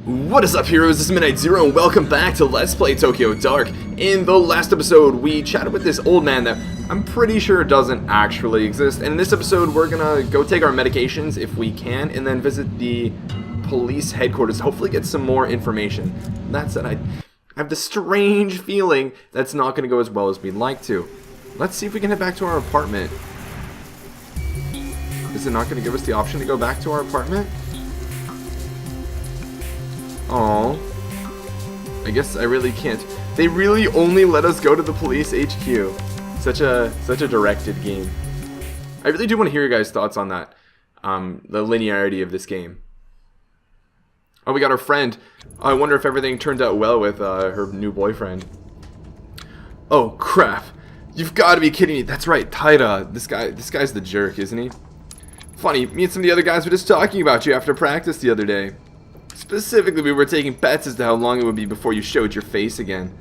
What is up, heroes? This is Midnight Zero, and welcome back to Let's Play Tokyo Dark. In the last episode, we chatted with this old man that I'm pretty sure doesn't actually exist. And in this episode, we're gonna go take our medications if we can, and then visit the police headquarters to hopefully get some more information. That said, I have this strange feeling that's not gonna go as well as we'd like to. Let's see if we can head back to our apartment. Is it not gonna give us the option to go back to our apartment? Oh, I guess I really can't. They really only let us go to the police HQ. Such a directed game. I really do want to hear your guys' thoughts on that. The linearity of this game. Oh, we got our friend. I wonder if everything turned out well with her new boyfriend. Oh crap! You've got to be kidding me. That's right, Taira. This guy's the jerk, isn't he? Funny, me and some of the other guys were just talking about you after practice the other day. Specifically, we were taking bets as to how long it would be before you showed your face again.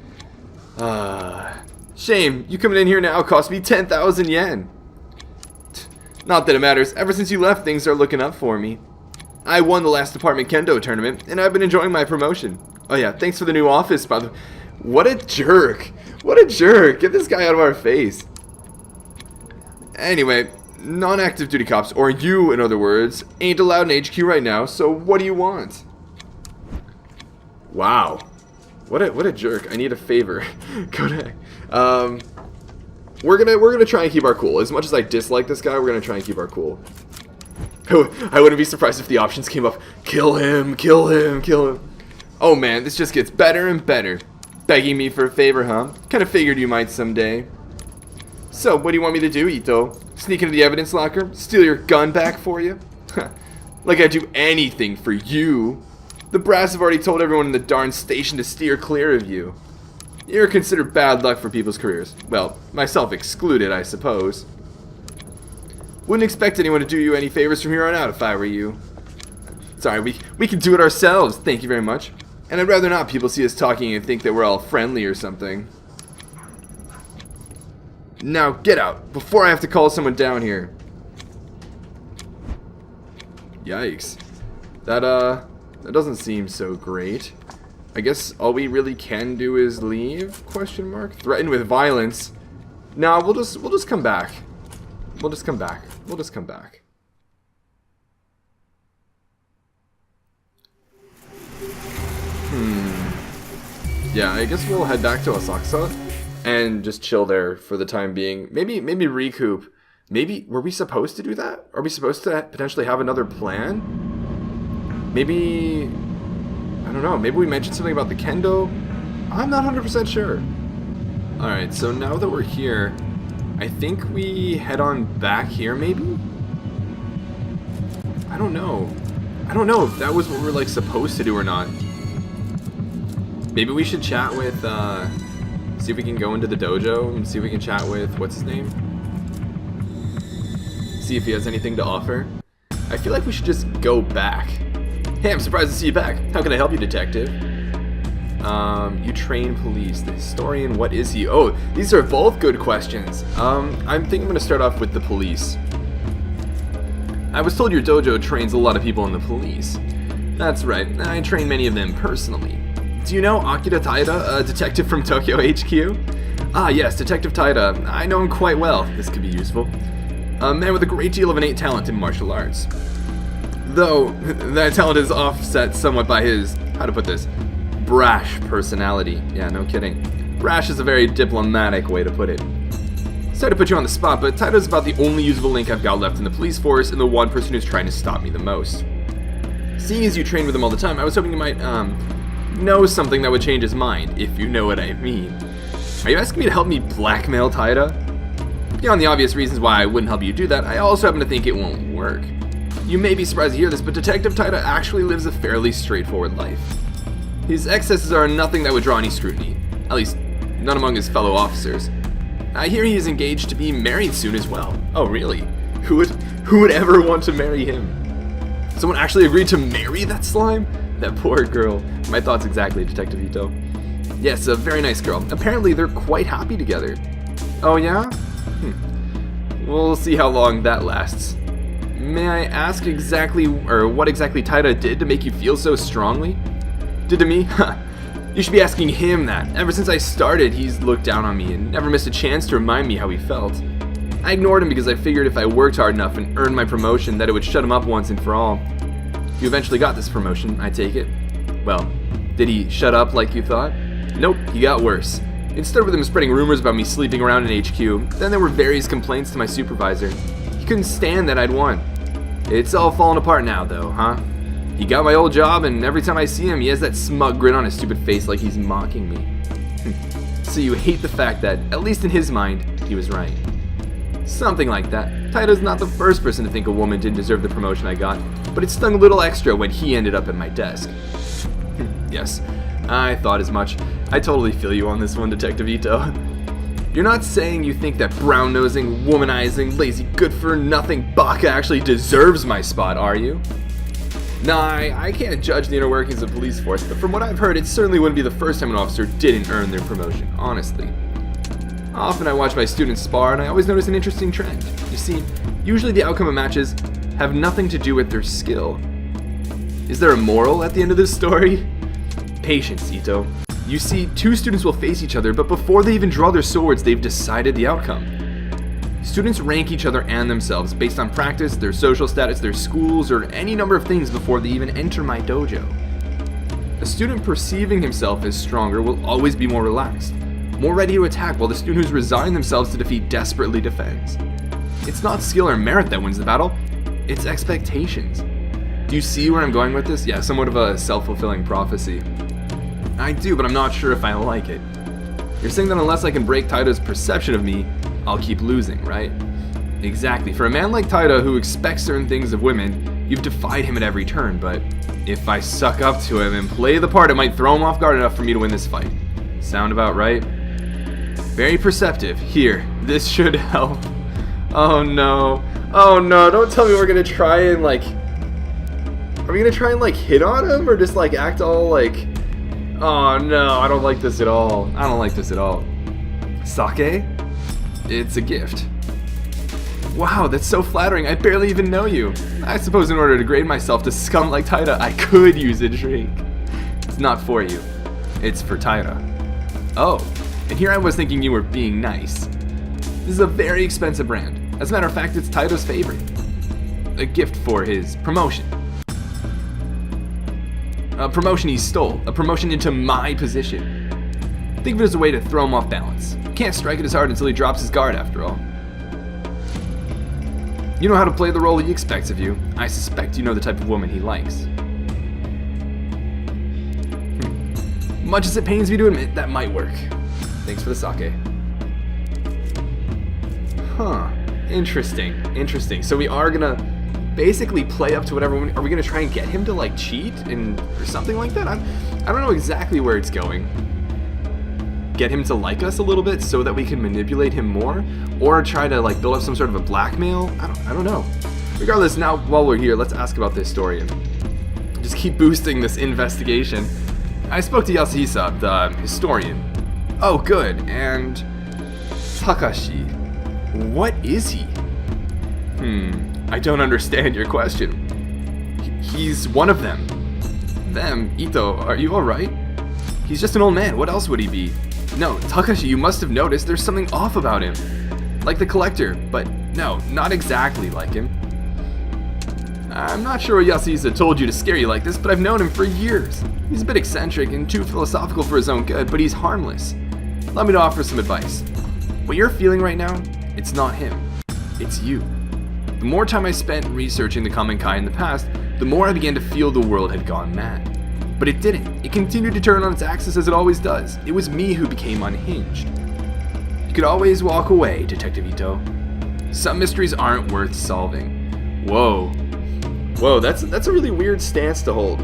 Shame. You coming in here now cost me 10,000 yen. Not that it matters. Ever since you left, things are looking up for me. I won the last department kendo tournament, and I've been enjoying my promotion. Oh yeah, thanks for the new office, by the way. What a jerk. What a jerk. Get this guy out of our face. Anyway, non-active duty cops, or you in other words, ain't allowed in HQ right now, so what do you want? Wow, what a jerk! I need a favor. Kodak. We're gonna try and keep our cool. As much as I dislike this guy, we're gonna try and keep our cool. I wouldn't be surprised if the options came up. Kill him, kill him, kill him. Oh man, this just gets better and better. Begging me for a favor, huh? Kind of figured you might someday. So, what do you want me to do, Ito? Sneak into the evidence locker? Steal your gun back for you? Like I'd do anything for you. The brass have already told everyone in the darn station to steer clear of you. You're considered bad luck for people's careers. Well, myself excluded, I suppose. Wouldn't expect anyone to do you any favors from here on out if I were you. Sorry, we can do it ourselves, thank you very much. And I'd rather not people see us talking and think that we're all friendly or something. Now, get out, before I have to call someone down here. Yikes. That doesn't seem so great. I guess all we really can do is leave? Question mark. Threaten with violence. Nah, we'll just come back. We'll just come back. We'll just come back. Yeah, I guess we'll head back to Asakusa and just chill there for the time being. Maybe recoup. Maybe were we supposed to do that? Are we supposed to potentially have another plan? Maybe, I don't know, maybe we mentioned something about the kendo? I'm not 100% sure. Alright, so now that we're here, I think we head on back here, maybe? I don't know. I don't know if that was what we're, like, supposed to do or not. Maybe we should chat with, see if we can go into the dojo and see if we can chat with, what's his name? See if he has anything to offer. I feel like we should just go back. Hey, I'm surprised to see you back. How can I help you, detective? You train police. The historian, what is he? Oh, these are both good questions. I think I'm gonna start off with the police. I was told your dojo trains a lot of people in the police. That's right, I train many of them personally. Do you know Akira Taira, a detective from Tokyo HQ? Ah, yes, Detective Taira. I know him quite well. This could be useful. A man with a great deal of innate talent in martial arts. Though, that talent is offset somewhat by his, how to put this, brash personality. Yeah, no kidding. Brash is a very diplomatic way to put it. Sorry to put you on the spot, but Taira's about the only usable link I've got left in the police force and the one person who's trying to stop me the most. Seeing as you train with him all the time, I was hoping you might, know something that would change his mind, if you know what I mean. Are you asking me to help me blackmail Taira? Beyond the obvious reasons why I wouldn't help you do that, I also happen to think it won't work. You may be surprised to hear this, but Detective Taira actually lives a fairly straightforward life. His excesses are nothing that would draw any scrutiny, at least none among his fellow officers. I hear he is engaged to be married soon as well. Oh really? Who would ever want to marry him? Someone actually agreed to marry that slime? That poor girl. My thoughts exactly, Detective Ito. Yes, a very nice girl. Apparently they're quite happy together. Oh yeah? We'll see how long that lasts. May I ask exactly, or what exactly Taira did to make you feel so strongly? Did to me? Huh. You should be asking him that. Ever since I started, he's looked down on me and never missed a chance to remind me how he felt. I ignored him because I figured if I worked hard enough and earned my promotion that it would shut him up once and for all. You eventually got this promotion, I take it. Well, did he shut up like you thought? Nope, he got worse. It started with him spreading rumors about me sleeping around in HQ. Then there were various complaints to my supervisor. He couldn't stand that I'd won. It's all falling apart now though, huh? He got my old job, and every time I see him, he has that smug grin on his stupid face like he's mocking me. So you hate the fact that, at least in his mind, he was right. Something like that. Taito's not the first person to think a woman didn't deserve the promotion I got, but it stung a little extra when he ended up at my desk. Yes, I thought as much. I totally feel you on this one, Detective Ito. You're not saying you think that brown-nosing, womanizing, lazy, good-for-nothing Baka actually deserves my spot, are you? Nah, I can't judge the inner workings of police force, but from what I've heard, it certainly wouldn't be the first time an officer didn't earn their promotion, honestly. Often I watch my students spar, and I always notice an interesting trend. You see, usually the outcome of matches have nothing to do with their skill. Is there a moral at the end of this story? Patience, Ito. You see, two students will face each other, but before they even draw their swords, they've decided the outcome. Students rank each other and themselves based on practice, their social status, their schools, or any number of things before they even enter my dojo. A student perceiving himself as stronger will always be more relaxed, more ready to attack, while the student who's resigned themselves to defeat desperately defends. It's not skill or merit that wins the battle, it's expectations. Do you see where I'm going with this? Yeah, somewhat of a self-fulfilling prophecy. I do, but I'm not sure if I like it. You're saying that unless I can break Taito's perception of me, I'll keep losing, right? Exactly. For a man like Taito who expects certain things of women, you've defied him at every turn, but if I suck up to him and play the part, it might throw him off guard enough for me to win this fight. Sound about right? Very perceptive. Here, this should help. Oh no. Oh no, don't tell me we're gonna try and are we gonna try and hit on him or just act all oh no, I don't like this at all. I don't like this at all. Sake? It's a gift. Wow, that's so flattering. I barely even know you. I suppose in order to grade myself to scum like Taita, I could use a drink. It's not for you. It's for Taita. Oh, and here I was thinking you were being nice. This is a very expensive brand. As a matter of fact, it's Taito's favorite. A gift for his promotion. A promotion he stole. A promotion into my position. Think of it as a way to throw him off balance. Can't strike it as hard until he drops his guard, after all. You know how to play the role he expects of you. I suspect you know the type of woman he likes. Much as it pains me to admit, that might work. Thanks for the sake. Huh. Interesting. So we are gonna basically play up to whatever. Are we gonna try and get him to cheat or something like that? I don't know exactly where it's going. Get him to like us a little bit so that we can manipulate him more, or try to build up some sort of a blackmail. I don't know. Regardless, now while we're here, let's ask about the historian. Just keep boosting this investigation. I spoke to Yasuhisa, the historian. Oh, good. And Takashi, what is he? I don't understand your question. He's one of them. Them? Ito, are you alright? He's just an old man. What else would he be? No, Takashi, you must have noticed there's something off about him. Like the collector, but no, not exactly like him. I'm not sure what Yasuhisa told you to scare you like this, but I've known him for years. He's a bit eccentric and too philosophical for his own good, but he's harmless. Allow me to offer some advice. What you're feeling right now, it's not him. It's you. The more time I spent researching the Kamen Kai in the past, the more I began to feel the world had gone mad. But it didn't. It continued to turn on its axis as it always does. It was me who became unhinged. You could always walk away, Detective Ito. Some mysteries aren't worth solving. Whoa, that's a really weird stance to hold.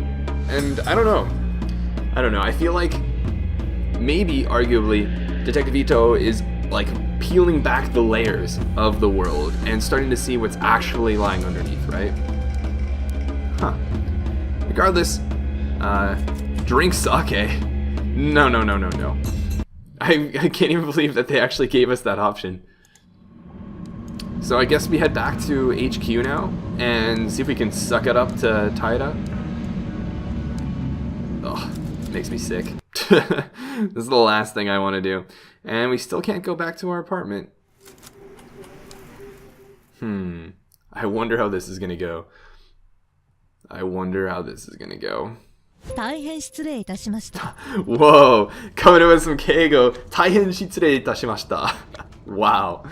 And I don't know. I feel like maybe, arguably, Detective Ito is peeling back the layers of the world and starting to see what's actually lying underneath, right? Huh. Regardless, drink sake? No. I can't even believe that they actually gave us that option. So I guess we head back to HQ now and see if we can suck it up to Taita. Ugh. makes me sick. This is the last thing I want to do. And we still can't go back to our apartment. I wonder how this is going to go. Whoa, coming in with some Keigo. 大変失礼いたしました. Wow.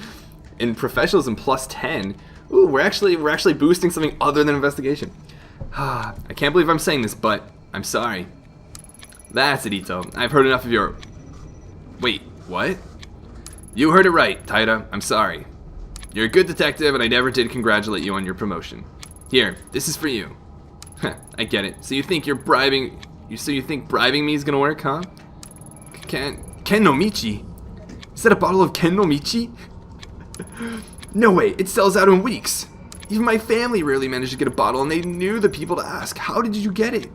In professionalism plus 10. Ooh, we're actually boosting something other than investigation. I can't believe I'm saying this, but I'm sorry. That's it, Ito. I've heard enough of your... Wait, what? You heard it right, Taira. I'm sorry. You're a good detective, and I never did congratulate you on your promotion. Here, this is for you. I get it. So you think you're bribing... So you think bribing me is gonna work, huh? Ken no Michi? Is that a bottle of Ken no Michi? No way, it sells out in weeks. Even my family rarely managed to get a bottle, and they knew the people to ask. How did you get it?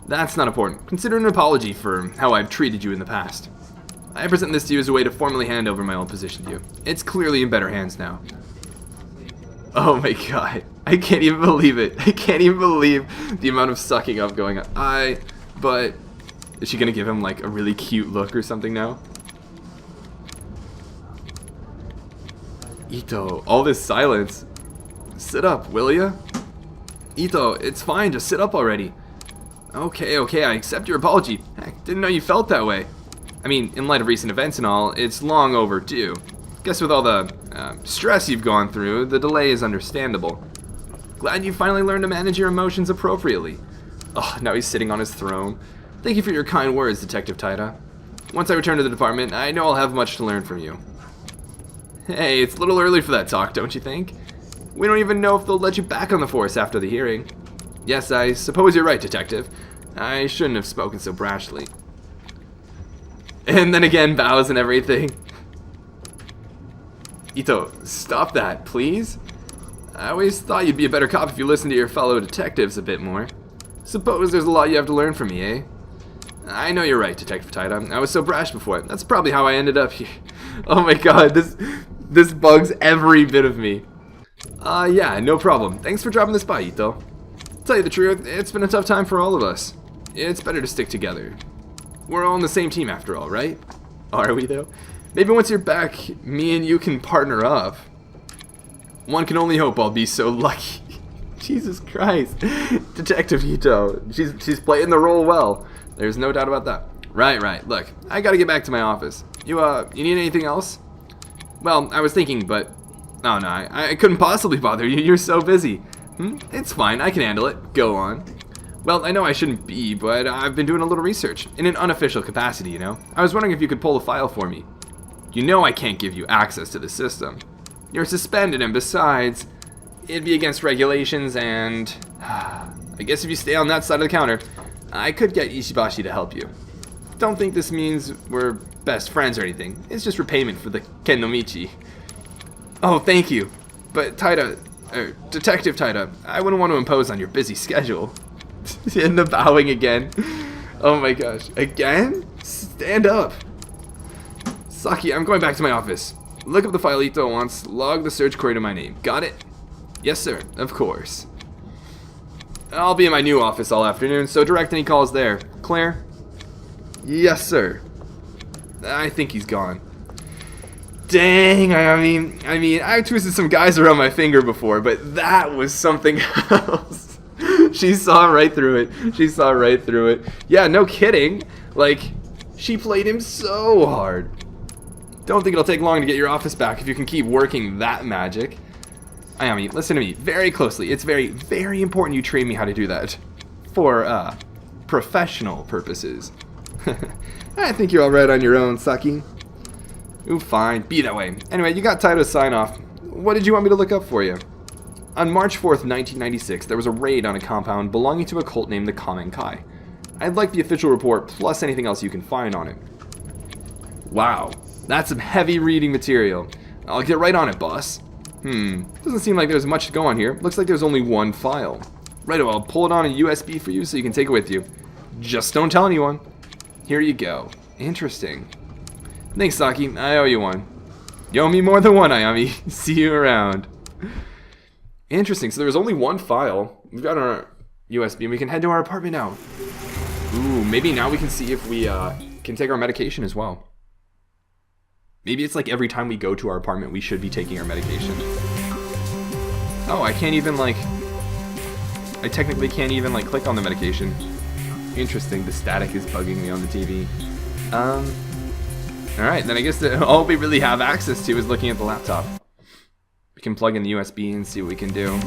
That's not important. Consider an apology for how I've treated you in the past. I present this to you as a way to formally hand over my old position to you. It's clearly in better hands now. Oh my god. I can't even believe it. I can't even believe the amount of sucking up going on. But is she gonna give him like a really cute look or something now? Ito, all this silence. Sit up, will ya? Ito, it's fine, just sit up already. Okay, I accept your apology. Heck, didn't know you felt that way. I mean, in light of recent events and all, it's long overdue. Guess with all the stress you've gone through, the delay is understandable. Glad you finally learned to manage your emotions appropriately. Oh, now he's sitting on his throne. Thank you for your kind words, Detective Taira. Once I return to the department, I know I'll have much to learn from you. Hey, it's a little early for that talk, don't you think? We don't even know if they'll let you back on the force after the hearing. Yes, I suppose you're right, Detective. I shouldn't have spoken so brashly. And then again, bows and everything. Ito, stop that, please. I always thought you'd be a better cop if you listened to your fellow detectives a bit more. Suppose there's a lot you have to learn from me, eh? I know you're right, Detective Taira. I was so brash before. That's probably how I ended up here. Oh my god, this bugs every bit of me. Yeah, no problem. Thanks for dropping this by, Ito. Tell you the truth, it's been a tough time for all of us. It's better to stick together. We're all on the same team after all, right? Are we, though? Maybe once you're back, me and you can partner up. One can only hope I'll be so lucky. Jesus Christ. Detective Ito. She's playing the role well. There's no doubt about that. Right. Look, I gotta get back to my office. You need anything else? Well, I was thinking, but... Oh, no, I couldn't possibly bother you. You're so busy. It's fine. I can handle it. Go on. Well, I know I shouldn't be, but I've been doing a little research. In an unofficial capacity, you know? I was wondering if you could pull a file for me. You know I can't give you access to the system. You're suspended, and besides, it'd be against regulations, and... I guess if you stay on that side of the counter, I could get Ishibashi to help you. Don't think this means we're best friends or anything. It's just repayment for the Ken no Michi. Oh, thank you. But Taira, Detective Taira, I wouldn't want to impose on your busy schedule. And the bowing again. Oh my gosh. Again? Stand up. Saki, I'm going back to my office. Look up the file Ito wants. Log the search query to my name. Got it? Yes, sir. Of course. I'll be in my new office all afternoon, so direct any calls there. Claire? Yes, sir. I think he's gone. Dang, I mean, I've twisted some guys around my finger before, but that was something else. She saw right through it. Yeah, no kidding. Like, she played him so hard. Don't think it'll take long to get your office back if you can keep working that magic. Ayami, listen to me very closely. It's very, very important you train me how to do that. For, professional purposes. I think you're alright on your own, Saki. Ooh, fine. Be that way. Anyway, you got Taira's sign-off. What did you want me to look up for you? On March 4th, 1996, there was a raid on a compound belonging to a cult named the Kamenkai. I'd like the official report, plus anything else you can find on it. Wow. That's some heavy reading material. I'll get right on it, boss. Doesn't seem like there's much to go on here. Looks like there's only one file. Righto, I'll pull it on a USB for you so you can take it with you. Just don't tell anyone. Here you go. Interesting. Thanks, Saki. I owe you one. You owe me more than one, Ayami. See you around. Interesting. So there was only one file. We've got our USB and we can head to our apartment now. Ooh, maybe now we can see if we can take our medication as well. Maybe it's like every time we go to our apartment, we should be taking our medication. Oh, I can't even like... I technically can't even like click on the medication. Interesting, the static is bugging me on the TV. Alright, then I guess all we really have access to is looking at the laptop. We can plug in the USB and see what we can do.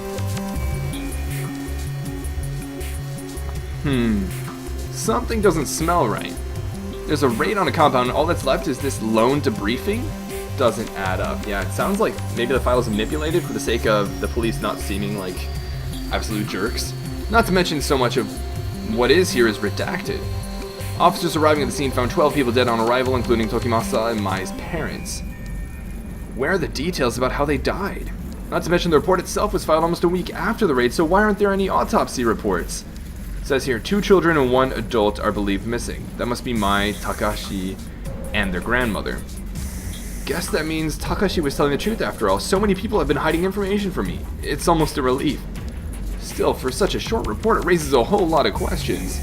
Something doesn't smell right. There's a raid on a compound and all that's left is this lone debriefing? Doesn't add up. Yeah, it sounds like maybe the file is manipulated for the sake of the police not seeming like absolute jerks. Not to mention so much of what is here is redacted. Officers arriving at the scene found 12 people dead on arrival, including Tokimasa and Mai's parents. Where are the details about how they died? Not to mention the report itself was filed almost a week after the raid, so why aren't there any autopsy reports? It says here, 2 children and 1 adult are believed missing. That must be Mai, Takashi, and their grandmother. Guess that means Takashi was telling the truth after all. So many people have been hiding information from me. It's almost a relief. Still, for such a short report, it raises a whole lot of questions.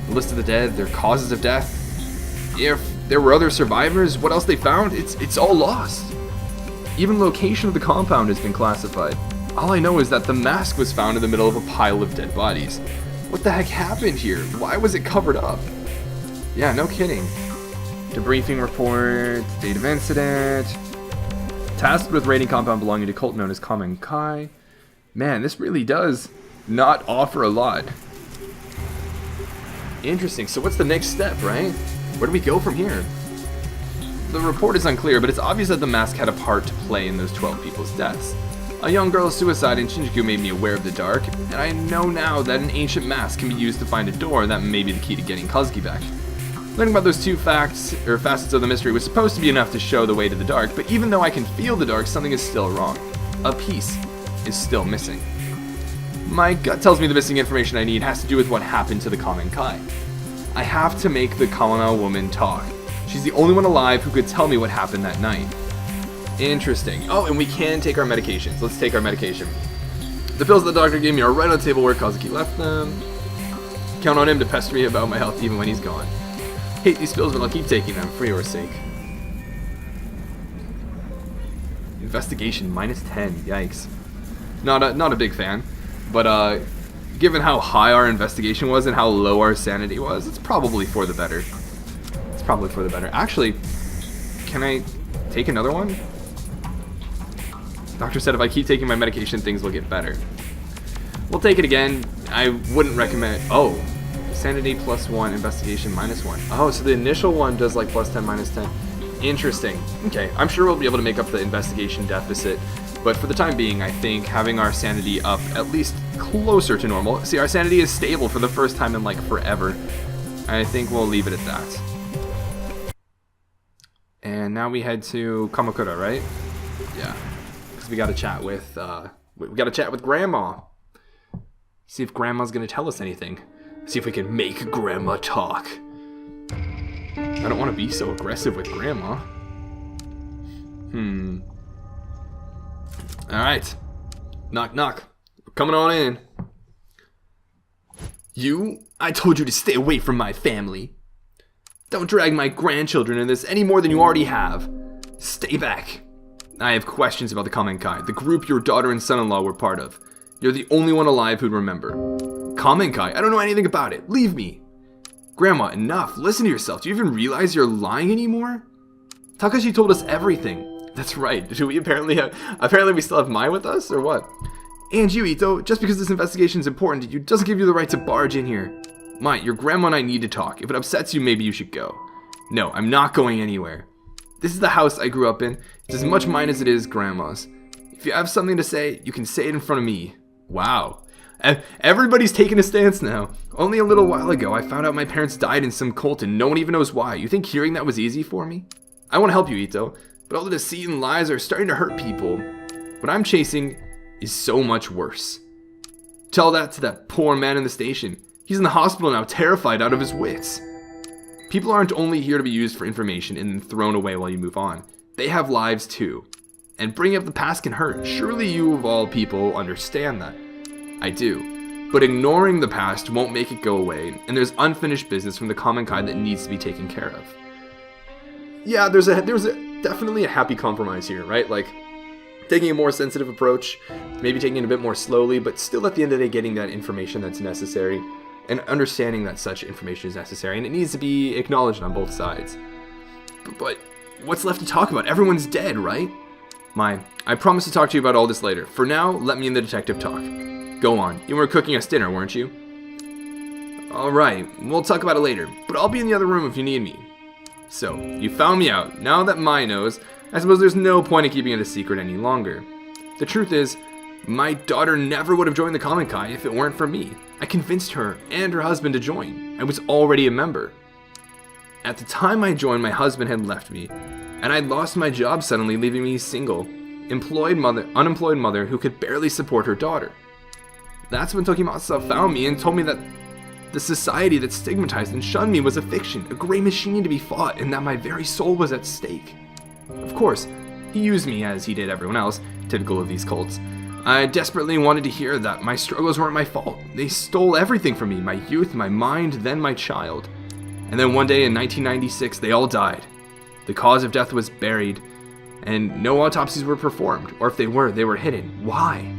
The list of the dead, their causes of death. If there were other survivors, what else they found, it's all lost. Even location of the compound has been classified. All I know is that the mask was found in the middle of a pile of dead bodies. What the heck happened here? Why was it covered up? Yeah, no kidding. Debriefing report, date of incident. Tasked with raiding compound belonging to cult known as Kamen Kai. Man, this really does not offer a lot. Interesting, so what's the next step, right? Where do we go from here? The report is unclear, but it's obvious that the mask had a part to play in those 12 people's deaths. A young girl's suicide in Shinjuku made me aware of the dark, and I know now that an ancient mask can be used to find a door, and that may be the key to getting Kazuki back. Learning about those 2 facets of the mystery was supposed to be enough to show the way to the dark, but even though I can feel the dark, something is still wrong. A piece is still missing. My gut tells me the missing information I need has to do with what happened to the Kamen Kai. I have to make the Kamana woman talk. She's the only one alive who could tell me what happened that night. Interesting. Oh, and we can take our medications. Let's take our medication. The pills the doctor gave me are right on the table where Kazuki left them. Count on him to pester me about my health even when he's gone. Hate these pills, but I'll keep taking them for your sake. Investigation -10. Yikes. Not a big fan, but given how high our investigation was and how low our sanity was, it's probably for the better. It's probably for the better. Actually, can I take another one? Doctor said if I keep taking my medication, things will get better. We'll take it again. I wouldn't recommend... Oh, sanity +1, investigation -1. Oh, so the initial one does like +10, -10. Interesting. Okay, I'm sure we'll be able to make up the investigation deficit, but for the time being, I think having our sanity up at least closer to normal. See, our sanity is stable for the first time in like forever. I think we'll leave it at that. And now we head to Kamakura, right? Yeah. We gotta chat with Grandma. See if Grandma's gonna tell us anything. See if we can make Grandma talk. I don't want to be so aggressive with Grandma. Alright. Knock, knock. We're coming on in. You? I told you to stay away from my family. Don't drag my grandchildren in this any more than you already have. Stay back. I have questions about the Kamen Kai, the group your daughter and son-in-law were part of. You're the only one alive who'd remember. Kamen Kai? I don't know anything about it. Leave me. Grandma, enough. Listen to yourself. Do you even realize you're lying anymore? Takashi told us everything. That's right. Do we apparently we still have Mai with us, or what? And you, Ito, just because this investigation is important to you doesn't give you the right to barge in here. Mai, your grandma and I need to talk. If it upsets you, maybe you should go. No, I'm not going anywhere. This is the house I grew up in. It's as much mine as it is Grandma's. If you have something to say, you can say it in front of me. Wow. Everybody's taking a stance now. Only a little while ago, I found out my parents died in some cult and no one even knows why. You think hearing that was easy for me? I want to help you, Ito, but all the deceit and lies are starting to hurt people. What I'm chasing is so much worse. Tell that to that poor man in the station. He's in the hospital now, terrified out of his wits. People aren't only here to be used for information and then thrown away while you move on. They have lives too. And bringing up the past can hurt. Surely you of all people understand that. I do. But ignoring the past won't make it go away, and there's unfinished business from the common kind that needs to be taken care of. Yeah, there's definitely a happy compromise here, right? Like, taking a more sensitive approach, maybe taking it a bit more slowly, but still at the end of the day getting that information that's necessary, and understanding that such information is necessary, and it needs to be acknowledged on both sides. But what's left to talk about? Everyone's dead, right? I promise to talk to you about all this later. For now, let me and the detective talk. Go on. You were cooking us dinner, weren't you? Alright, we'll talk about it later, but I'll be in the other room if you need me. So, you found me out. Now that Mai knows, I suppose there's no point in keeping it a secret any longer. The truth is, my daughter never would have joined the Common Kai if it weren't for me. I convinced her and her husband to join. I was already a member. At the time I joined, my husband had left me, and I'd lost my job suddenly, leaving me single, unemployed mother who could barely support her daughter. That's when Tokimasa found me and told me that the society that stigmatized and shunned me was a fiction, a gray machine to be fought, and that my very soul was at stake. Of course, he used me as he did everyone else, typical of these cults. I desperately wanted to hear that my struggles weren't my fault. They stole everything from me, my youth, my mind, then my child. And then one day in 1996, they all died. The cause of death was buried, and no autopsies were performed, or if they were hidden. Why?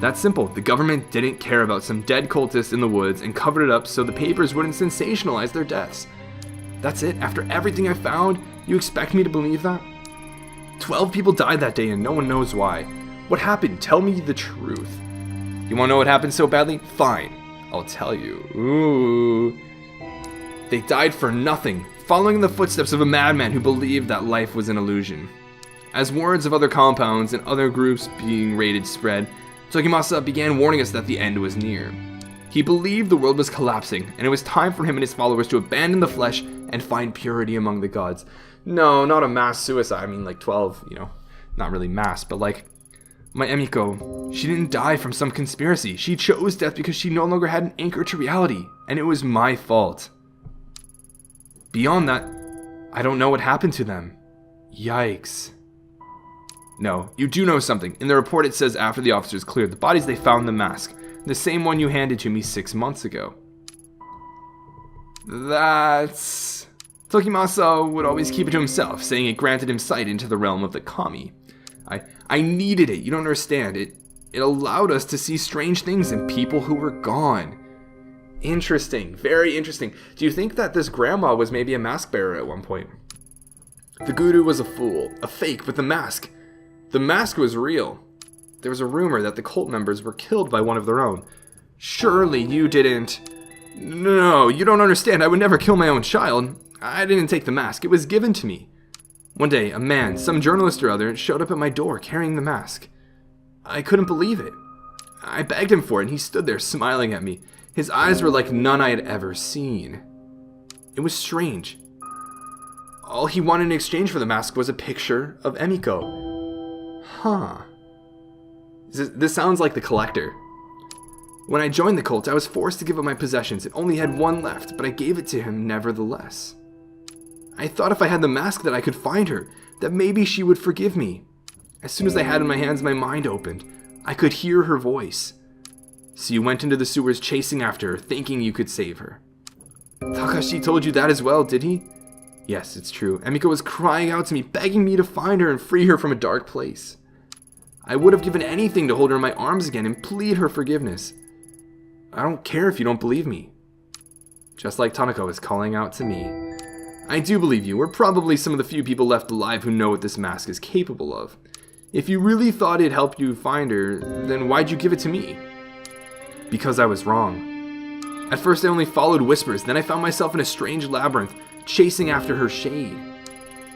That's simple. The government didn't care about some dead cultists in the woods and covered it up so the papers wouldn't sensationalize their deaths. That's it. After everything I found, you expect me to believe that? 12 people died that day and no one knows why. What happened? Tell me the truth. You want to know what happened so badly? Fine. I'll tell you. Ooh. They died for nothing, following in the footsteps of a madman who believed that life was an illusion. As words of other compounds and other groups being raided spread, Tokimasa began warning us that the end was near. He believed the world was collapsing, and it was time for him and his followers to abandon the flesh and find purity among the gods. No, not a mass suicide. I mean, like 12, not really mass, but like, my Emiko, she didn't die from some conspiracy. She chose death because she no longer had an anchor to reality, and it was my fault. Beyond that, I don't know what happened to them. Yikes. No, you do know something. In the report it says after the officers cleared the bodies, they found the mask. The same one you handed to me 6 months ago. That's... Tokimasa would always keep it to himself, saying it granted him sight into the realm of the kami. I needed it, you don't understand. It allowed us to see strange things and people who were gone. Interesting, very interesting. Do you think that this grandma was maybe a mask bearer at one point? The guru was a fool, a fake, but the mask was real. There was a rumor that the cult members were killed by one of their own. Surely you didn't... No, you don't understand. I would never kill my own child. I didn't take the mask. It was given to me. One day, a man, some journalist or other, showed up at my door carrying the mask. I couldn't believe it. I begged him for it, and he stood there smiling at me. His eyes were like none I had ever seen. It was strange. All he wanted in exchange for the mask was a picture of Emiko. Huh. This sounds like the Collector. When I joined the cult, I was forced to give up my possessions. It only had one left, but I gave it to him nevertheless. I thought if I had the mask that I could find her, that maybe she would forgive me. As soon as I had it in my hands, my mind opened. I could hear her voice. So you went into the sewers chasing after her, thinking you could save her. Takashi told you that as well, did he? Yes, it's true. Emiko was crying out to me, begging me to find her and free her from a dark place. I would have given anything to hold her in my arms again and plead her forgiveness. I don't care if you don't believe me. Just like Tanako is calling out to me. I do believe you. We're probably some of the few people left alive who know what this mask is capable of. If you really thought it'd help you find her, then why'd you give it to me? Because I was wrong. At first I only followed whispers, then I found myself in a strange labyrinth, chasing after her shade.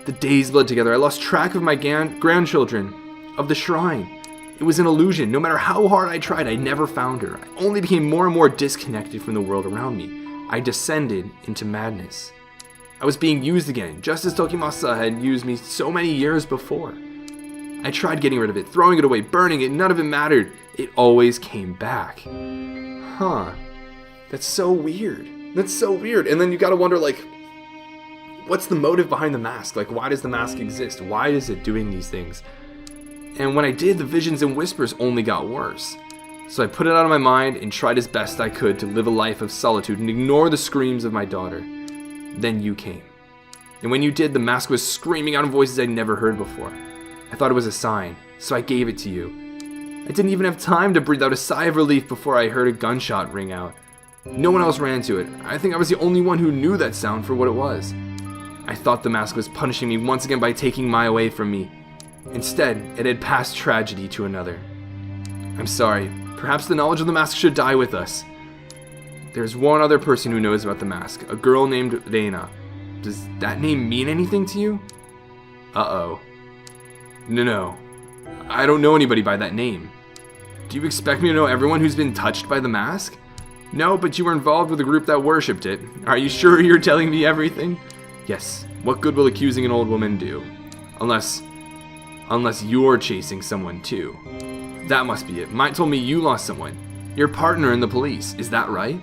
The days bled together. I lost track of my grandchildren, of the shrine. It was an illusion. No matter how hard I tried, I never found her. I only became more and more disconnected from the world around me. I descended into madness. I was being used again, just as Tokimasa had used me so many years before. I tried getting rid of it, throwing it away, burning it, none of it mattered. It always came back. Huh. That's so weird. That's so weird. And then you gotta wonder, like, what's the motive behind the mask? Like, why does the mask exist? Why is it doing these things? And when I did, the visions and whispers only got worse. So I put it out of my mind and tried as best I could to live a life of solitude and ignore the screams of my daughter. Then you came. And when you did, the mask was screaming out in voices I'd never heard before. I thought it was a sign, so I gave it to you. I didn't even have time to breathe out a sigh of relief before I heard a gunshot ring out. No one else ran to it. I think I was the only one who knew that sound for what it was. I thought the mask was punishing me once again by taking Mai away from me. Instead, it had passed tragedy to another. I'm sorry. Perhaps the knowledge of the mask should die with us. There's one other person who knows about the mask, a girl named Reina. Does that name mean anything to you? Uh-oh. No. I don't know anybody by that name. Do you expect me to know everyone who's been touched by the mask? No, but you were involved with a group that worshipped it. Are you sure you're telling me everything? Yes. What good will accusing an old woman do? Unless you're chasing someone too. That must be it. Might told me you lost someone. Your partner in the police. Is that right?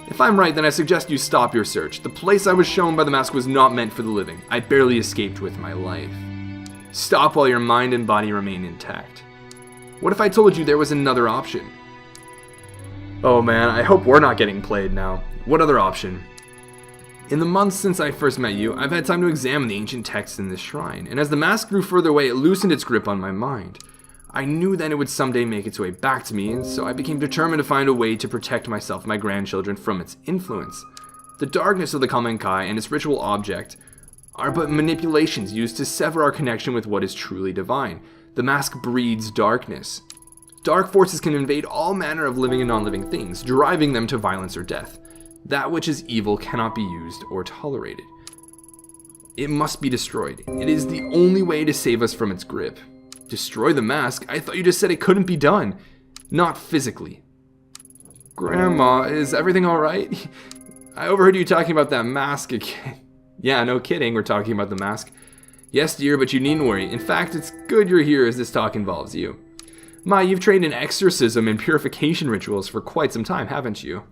If I'm right, then I suggest you stop your search. The place I was shown by the mask was not meant for the living. I barely escaped with my life. Stop while your mind and body remain intact. What if I told you there was another option? Oh man, I hope we're not getting played now. What other option? In the months since I first met you, I've had time to examine the ancient texts in this shrine, and as the mask grew further away, it loosened its grip on my mind. I knew then it would someday make its way back to me, and so I became determined to find a way to protect myself and my grandchildren from its influence. The darkness of the Kamenkai and its ritual object are but manipulations used to sever our connection with what is truly divine. The mask breeds darkness. Dark forces can invade all manner of living and non-living things, driving them to violence or death. That which is evil cannot be used or tolerated. It must be destroyed. It is the only way to save us from its grip. Destroy the mask? I thought you just said it couldn't be done. Not physically. Grandma, is everything alright? I overheard you talking about that mask again. Yeah, no kidding, we're talking about the mask. Yes, dear, but you needn't worry. In fact, it's good you're here as this talk involves you. Mai, you've trained in exorcism and purification rituals for quite some time, haven't you?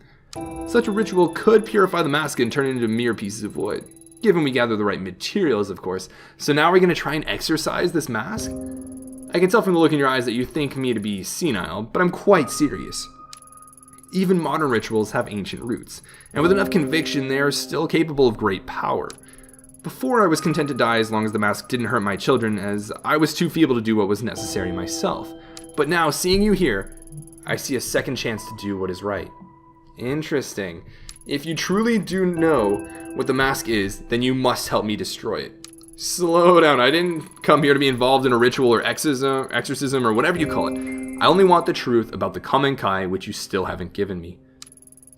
Such a ritual could purify the mask and turn it into mere pieces of wood. Given we gather the right materials, of course. So now we're going to try and exorcise this mask? I can tell from the look in your eyes that you think me to be senile, but I'm quite serious. Even modern rituals have ancient roots, and with enough conviction they are still capable of great power. Before I was content to die as long as the mask didn't hurt my children, as I was too feeble to do what was necessary myself. But now, seeing you here, I see a second chance to do what is right. Interesting. If you truly do know what the mask is, then you must help me destroy it. Slow down, I didn't come here to be involved in a ritual or exorcism or whatever you call it. I only want the truth about the Kamenkai, which you still haven't given me.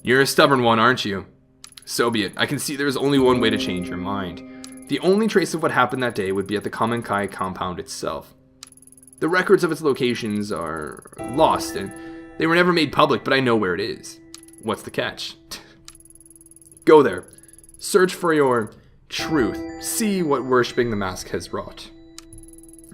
You're a stubborn one, aren't you? So be it. I can see there's only one way to change your mind. The only trace of what happened that day would be at the Kamenkai compound itself. The records of its locations are lost, and they were never made public, but I know where it is. What's the catch? Go there. Search for your truth. See what worshipping the mask has wrought.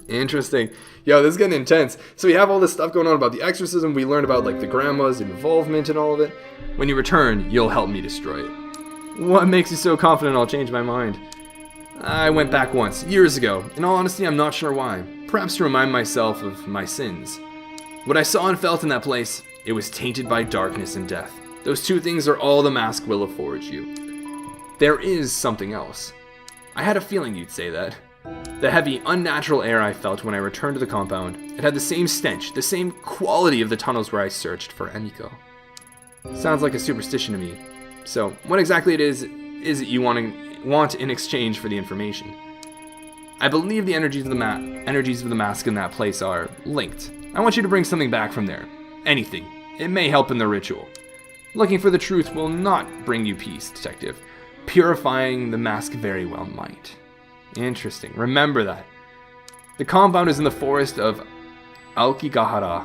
Interesting. Yo, this is getting intense. So we have all this stuff going on about the exorcism. We learn about like the grandma's involvement and all of it. When you return, you'll help me destroy it. What makes you so confident I'll change my mind? I went back once, years ago. In all honesty, I'm not sure why. Perhaps to remind myself of my sins. What I saw and felt in that place, it was tainted by darkness and death. Those two things are all the mask will afford you. There is something else. I had a feeling you'd say that. The heavy, unnatural air I felt when I returned to the compound, it had the same stench, the same quality of the tunnels where I searched for Emiko. Sounds like a superstition to me. So, what exactly it is it you want in exchange for the information? I believe the energies of the mask in that place are linked. I want you to bring something back from there. Anything. It may help in the ritual. Looking for the truth will not bring you peace, detective. Purifying the mask very well might. Interesting. Remember that. The compound is in the forest of Aokigahara.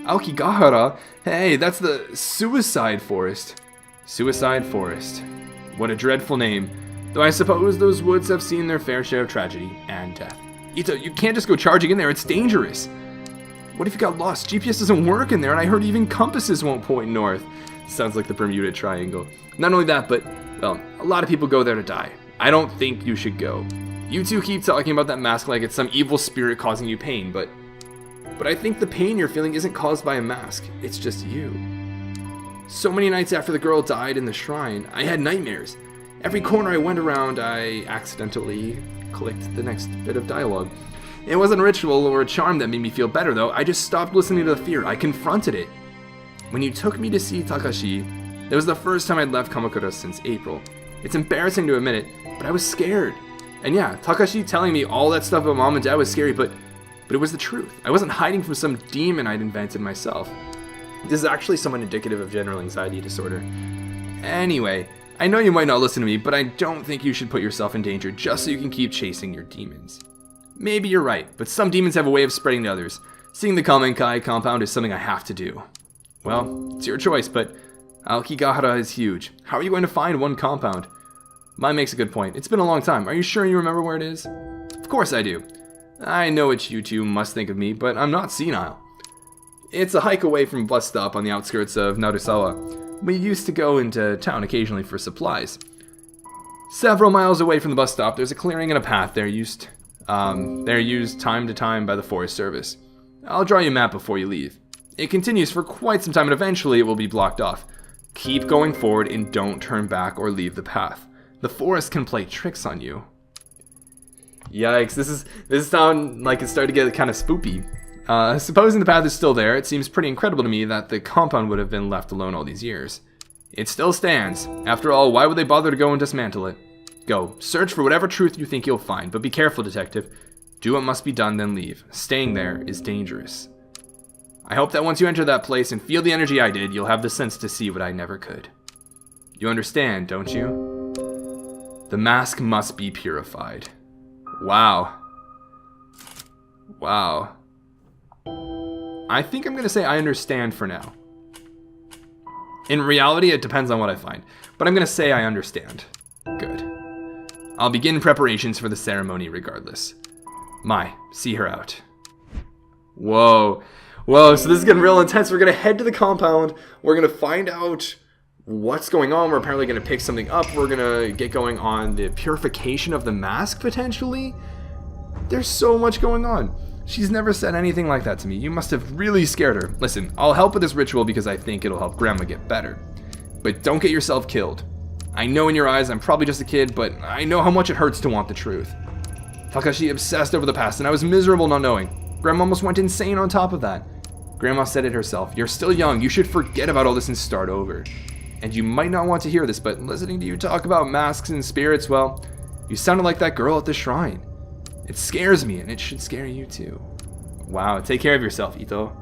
Aokigahara? Hey, that's the Suicide Forest. Suicide Forest. What a dreadful name. Though I suppose those woods have seen their fair share of tragedy and death. Ito, you can't just go charging in there. It's dangerous. What if you got lost? GPS doesn't work in there, and I heard even compasses won't point north. Sounds like the Bermuda Triangle. Not only that, but, well, a lot of people go there to die. I don't think you should go. You two keep talking about that mask like it's some evil spirit causing you pain, but But I think the pain you're feeling isn't caused by a mask, it's just you. So many nights after the girl died in the shrine, I had nightmares. Every corner I went around, I accidentally clicked the next bit of dialogue. It wasn't a ritual or a charm that made me feel better though, I just stopped listening to the fear, I confronted it. When you took me to see Takashi, that was the first time I'd left Kamakura since April. It's embarrassing to admit it, but I was scared. And yeah, Takashi telling me all that stuff about mom and dad was scary, but it was the truth. I wasn't hiding from some demon I'd invented myself. This is actually somewhat indicative of general anxiety disorder. Anyway, I know you might not listen to me, but I don't think you should put yourself in danger just so you can keep chasing your demons. Maybe you're right, but some demons have a way of spreading to others. Seeing the Kamenkai compound is something I have to do. Well, it's your choice, but Aokigahara is huge. How are you going to find one compound? Mine makes a good point. It's been a long time. Are you sure you remember where it is? Of course I do. I know what you two must think of me, but I'm not senile. It's a hike away from bus stop on the outskirts of Narusawa. We used to go into town occasionally for supplies. Several miles away from the bus stop, there's a clearing and a path. They're used time to time by the Forest Service. I'll draw you a map before you leave. It continues for quite some time and eventually it will be blocked off. Keep going forward and don't turn back or leave the path. The forest can play tricks on you. Yikes, this sounds like it's starting to get kind of spoopy. Supposing the path is still there, it seems pretty incredible to me that the compound would have been left alone all these years. It still stands. After all, why would they bother to go and dismantle it? Go, search for whatever truth you think you'll find, but be careful, detective. Do what must be done, then leave. Staying there is dangerous. I hope that once you enter that place and feel the energy I did, you'll have the sense to see what I never could. You understand, don't you? The mask must be purified. Wow. Wow. I think I'm going to say I understand for now. In reality, it depends on what I find, but I'm going to say I understand. Good. I'll begin preparations for the ceremony regardless. Mai, see her out. Whoa. Whoa, so this is getting real intense. We're going to head to the compound. We're going to find out what's going on. We're apparently going to pick something up. We're going to get going on the purification of the mask, potentially. There's so much going on. She's never said anything like that to me. You must have really scared her. Listen, I'll help with this ritual because I think it'll help Grandma get better. But don't get yourself killed. I know in your eyes I'm probably just a kid, but I know how much it hurts to want the truth. Takashi obsessed over the past, and I was miserable not knowing. Grandma almost went insane on top of that. Grandma said it herself. You're still young. You should forget about all this and start over. And you might not want to hear this, but listening to you talk about masks and spirits, well, you sounded like that girl at the shrine. It scares me, and it should scare you too. Wow, take care of yourself, Ito.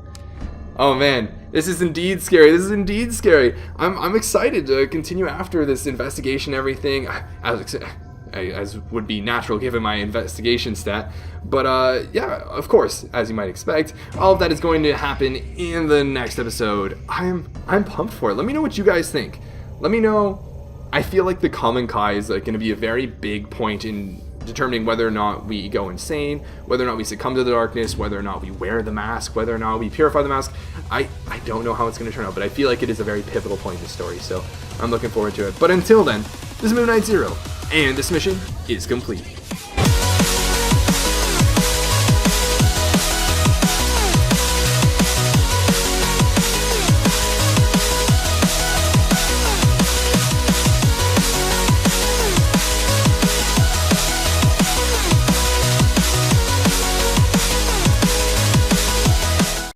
Oh man, this is indeed scary. This is indeed scary. I'm excited to continue after this investigation, everything, as would be natural given my investigation stat. But yeah, of course, as you might expect, all of that is going to happen in the next episode. I'm pumped for it. Let me know what you guys think. Let me know. I feel like the Kamenkai is going to be a very big point in determining whether or not we go insane, whether or not we succumb to the darkness, whether or not we wear the mask, whether or not we purify the mask. I don't know how it's going to turn out, but I feel like it is a very pivotal point in the story, so I'm looking forward to it. But until then, this is Moon Knight Zero, and this mission is complete.